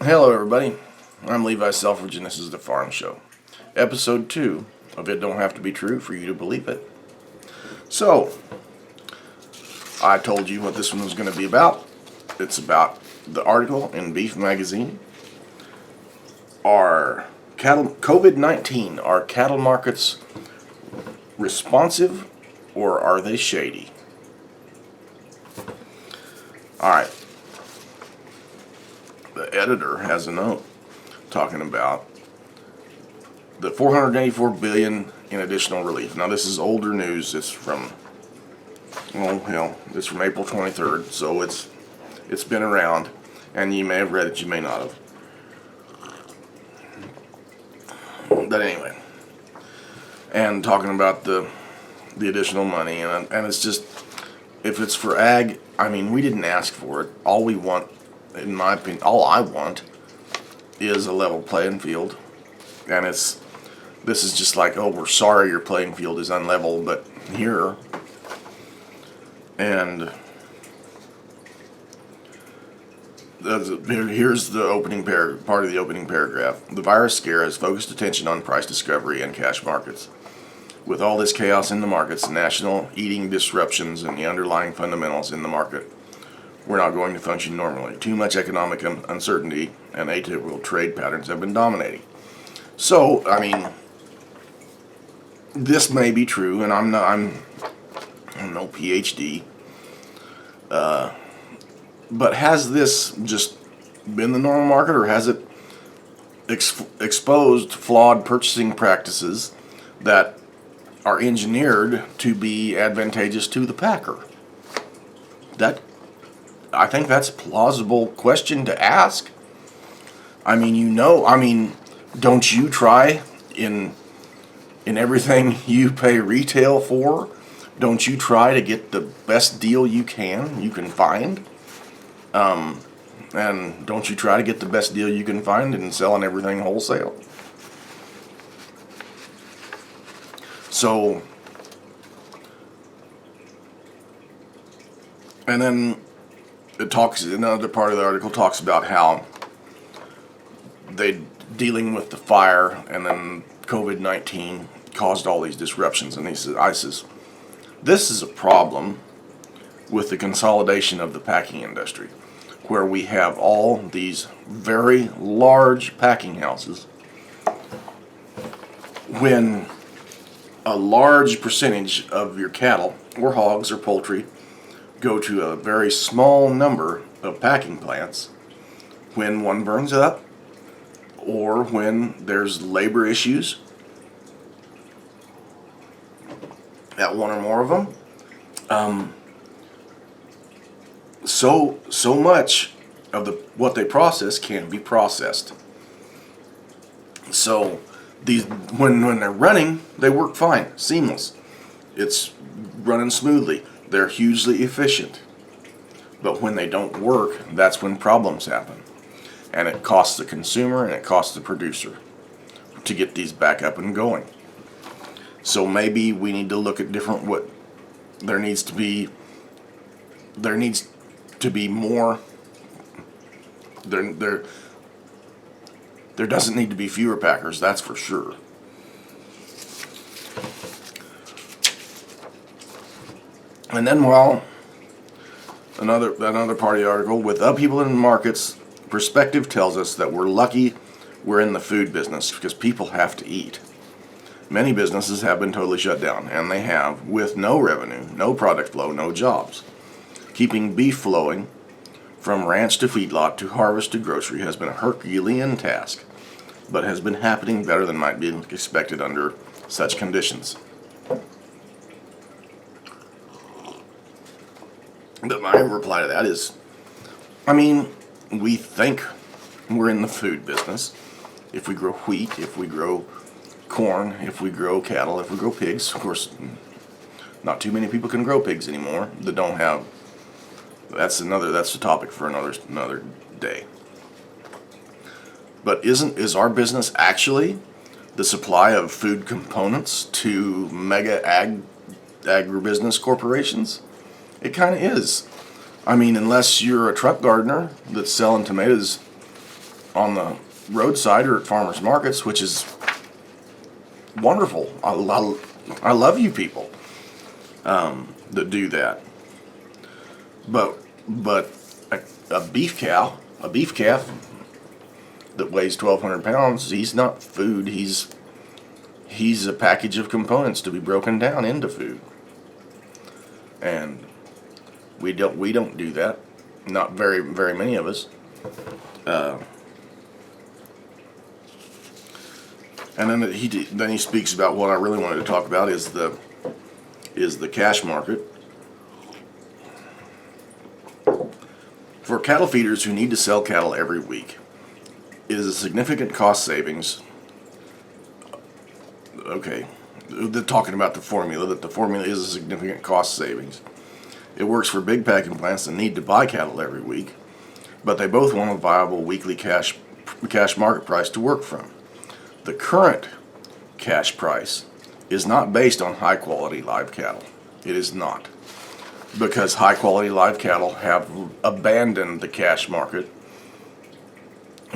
Hello, everybody. I'm Levi Selfridge, and this is The Farm Show. Episode 2 of It Don't Have to Be True for You to Believe It. So, I told you what this one was going to be about. It's about the article in Beef Magazine. Are COVID-19, are cattle markets responsive or are they shady? Alright, the editor has a note talking about the 484 billion in additional relief. Now this is older news. It's from it's from April 23rd, so it's been around, and you may have read it, you may not have. But anyway, and talking about the additional money, and it's just, if it's for ag, I mean, we didn't ask for it. All we want, in my opinion, all I want is a level playing field. And this is just like, oh, we're sorry your playing field is unlevel, but here, and here's the opening part of the opening paragraph. The virus scare has focused attention on price discovery and cash markets. With all this chaos in the markets, national eating disruptions, and the underlying fundamentals in the market, we're not going to function normally. Too much economic uncertainty and atypical trade patterns have been dominating. So, I mean, this may be true, and I'm no PhD, but has this just been the normal market, or has it exposed flawed purchasing practices that are engineered to be advantageous to the packer? I think that's a plausible question to ask. I mean, don't you try in everything you pay retail for? Don't you try to get the best deal you can find? And don't you try to get the best deal you can find in selling everything wholesale? So, and then another part of the article talks about how they dealing with the fire, and then COVID-19 caused all these disruptions. And I says, this is a problem with the consolidation of the packing industry, where we have all these very large packing houses. When a large percentage of your cattle, or hogs, or poultry, go to a very small number of packing plants, when one burns up, or when there's labor issues at one or more of them, so much of what they process can't be processed. So these, when they're running, they work fine, seamless. It's running smoothly. They're hugely efficient. But when they don't work, that's when problems happen. And it costs the consumer and it costs the producer to get these back up and going. So maybe we need to look at there needs to be more. There doesn't need to be fewer packers, that's for sure. And then, another part of the article, with upheaval in markets, perspective tells us that we're lucky we're in the food business, because people have to eat. Many businesses have been totally shut down, and they have, with no revenue, no product flow, no jobs. Keeping beef flowing from ranch to feedlot to harvest to grocery has been a Herculean task, but has been happening better than might be expected under such conditions. But my reply to that is, I mean, we think we're in the food business. If we grow wheat, if we grow corn, if we grow cattle, if we grow pigs, of course, not too many people can grow pigs anymore that don't have. That's the topic for another day. But is our business actually the supply of food components to mega agribusiness corporations? It kind of is. I mean, unless you're a truck gardener that's selling tomatoes on the roadside or at farmers markets, which is wonderful. I love you people that do that. But a beef calf that weighs 1,200 pounds, he's not food. He's a package of components to be broken down into food, and we don't do that. Not very many of us. And then he speaks about what I really wanted to talk about is the cash market. For cattle feeders who need to sell cattle every week, it is a significant cost savings. Okay, they're talking about the formula, that the formula is a significant cost savings. It works for big packing plants that need to buy cattle every week, but they both want a viable weekly cash market price to work from. The current cash price is not based on high quality live cattle. It is not. Because high quality live cattle have abandoned the cash market,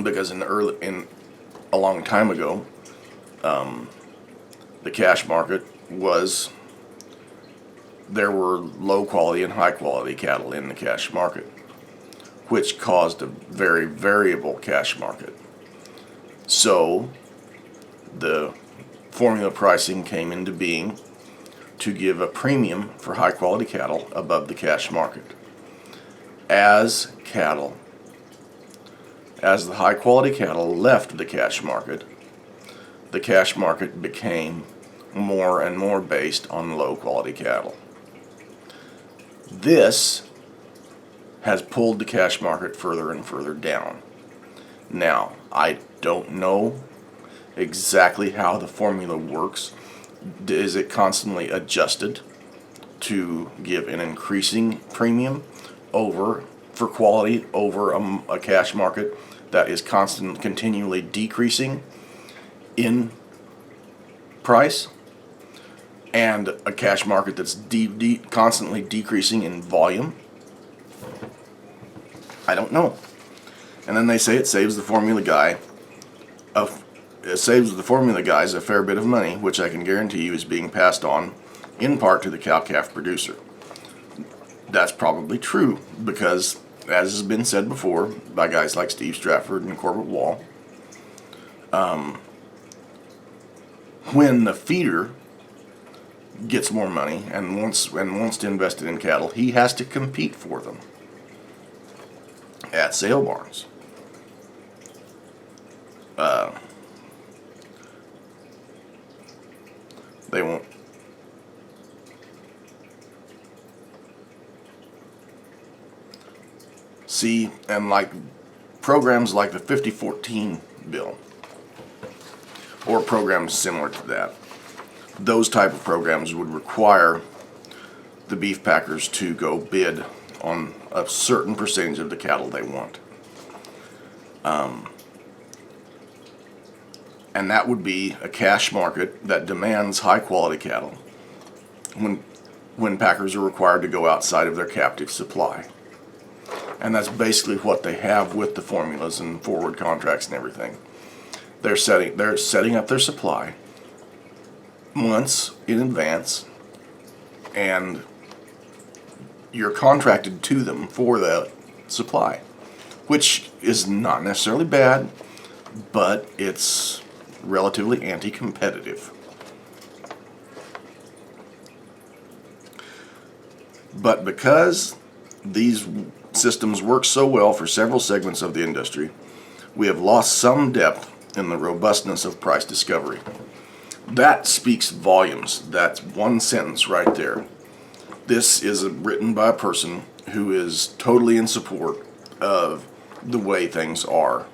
because in a long time ago, the cash market was, there were low quality and high quality cattle in the cash market, which caused a very variable cash market. So the formula pricing came into being to give a premium for high quality cattle above the cash market. As the high quality cattle left the cash market became more and more based on low quality cattle. This has pulled the cash market further and further down. Now, I don't know exactly how the formula works. Is it constantly adjusted to give an increasing premium for quality over a cash market that is continually decreasing in price, and a cash market that's constantly decreasing in volume? I don't know. And then they say it saves the formula guys a fair bit of money, which I can guarantee you is being passed on in part to the cow-calf producer. That's probably true, because, as has been said before by guys like Steve Stratford and Corbett Wall, when the feeder gets more money and wants to invest it in cattle, he has to compete for them at sale barns. They won't. See, and like programs like the 5014 bill, or programs similar to that, those type of programs would require the beef packers to go bid on a certain percentage of the cattle they want. And that would be a cash market that demands high quality cattle when packers are required to go outside of their captive supply. And that's basically what they have with the formulas and forward contracts and everything. They're setting up their supply months in advance, and you're contracted to them for that supply, which is not necessarily bad, but it's relatively anti-competitive. But because these systems work so well for several segments of the industry, we have lost some depth in the robustness of price discovery. That speaks volumes. That's one sentence right there. This is written by a person who is totally in support of the way things are.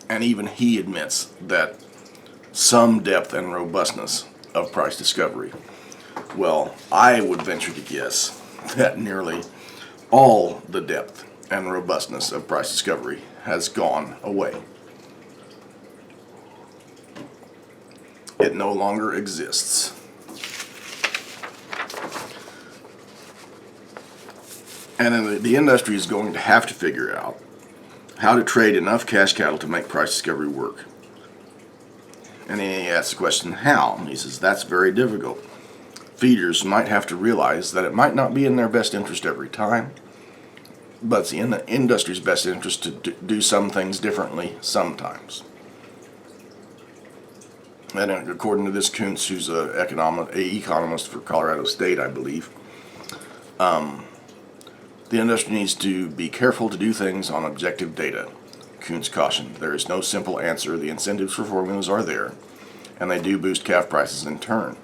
And even he admits that some depth and robustness of price discovery. Well, I would venture to guess that nearly all the depth and robustness of price discovery has gone away. It no longer exists. And then the industry is going to have to figure out how to trade enough cash cattle to make price discovery work. And then he asks the question, how? And he says, that's very difficult. Feeders might have to realize that it might not be in their best interest every time, but it's in the industry's best interest to do some things differently sometimes. And according to this Kuntz, who's an economist for Colorado State, I believe, the industry needs to be careful to do things on objective data. Kuntz cautioned, there is no simple answer. The incentives for formulas are there, and they do boost calf prices in turn.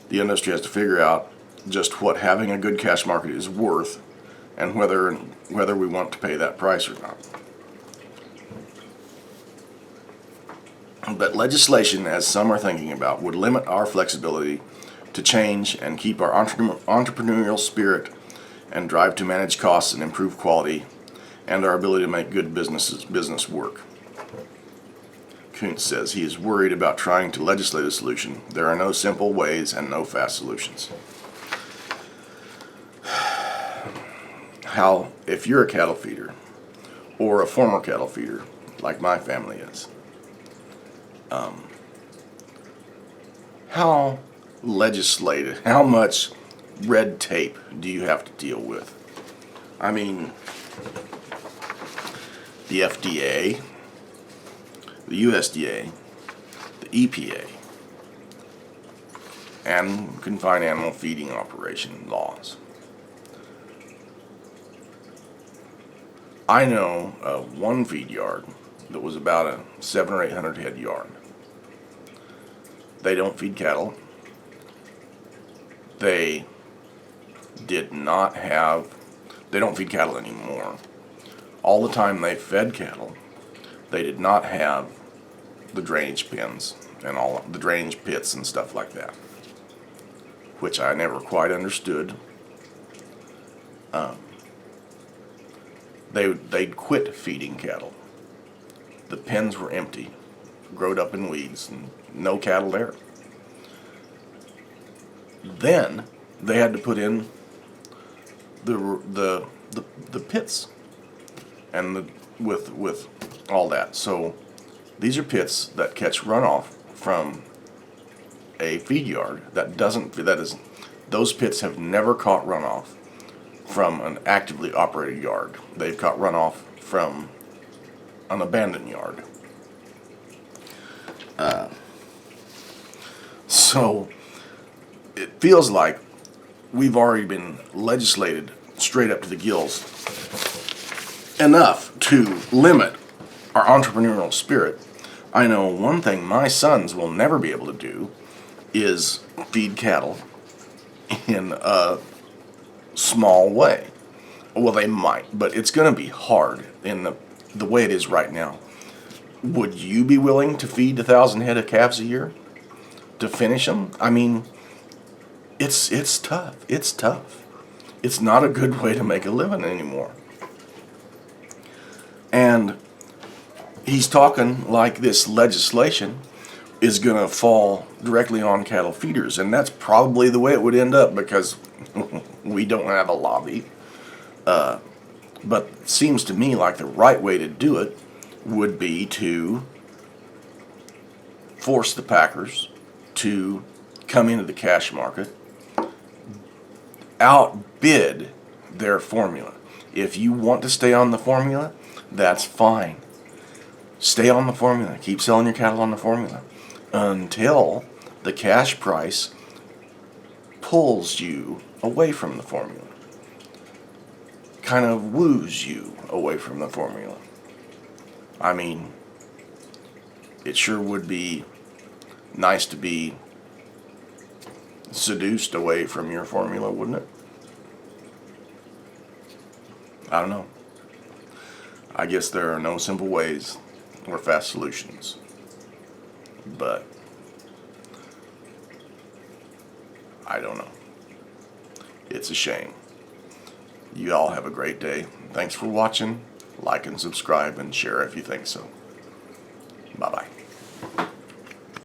The industry has to figure out just what having a good cash market is worth, and whether we want to pay that price or not. But legislation, as some are thinking about, would limit our flexibility to change and keep our entrepreneurial spirit and drive to manage costs and improve quality, and our ability to make good business work. Kuntz says he is worried about trying to legislate a solution. There are no simple ways and no fast solutions. How, if you're a cattle feeder, or a former cattle feeder, like my family is, how much red tape do you have to deal with? I mean, the FDA, the USDA, the EPA, and confined animal feeding operation laws. I know one feed yard that was about a 700 or 800 head yard. They don't feed cattle. They don't feed cattle anymore. All the time they fed cattle, they did not have the drainage pins and all the drainage pits and stuff like that, which I never quite understood. They'd quit feeding cattle. The pens were empty, growed up in weeds, and no cattle there. Then they had to put in the pits and with all that. So these are pits that catch runoff from a feed yard those pits have never caught runoff from an actively operated yard. They've caught runoff from an abandoned yard. So it feels like we've already been legislated straight up to the gills enough to limit our entrepreneurial spirit. I know one thing my sons will never be able to do is feed cattle in a small way. Well, they might, but it's going to be hard in the way it is right now. Would you be willing to feed 1,000 head of calves a year to finish them? I mean, it's tough. It's tough. It's not a good way to make a living anymore. And he's talking like this legislation is going to fall directly on cattle feeders, and that's probably the way it would end up because we don't have a lobby. But it seems to me like the right way to do it would be to force the packers to come into the cash market, outbid their formula. If you want to stay on the formula, that's fine. Stay on the formula. Keep selling your cattle on the formula until the cash price pulls you away from the formula. Kind of woos you away from the formula. I mean, it sure would be nice to be seduced away from your formula, wouldn't it? I don't know. I guess there are no simple ways or fast solutions. But I don't know. It's a shame. You all have a great day. Thanks for watching. Like and subscribe and share if you think so. Bye-bye.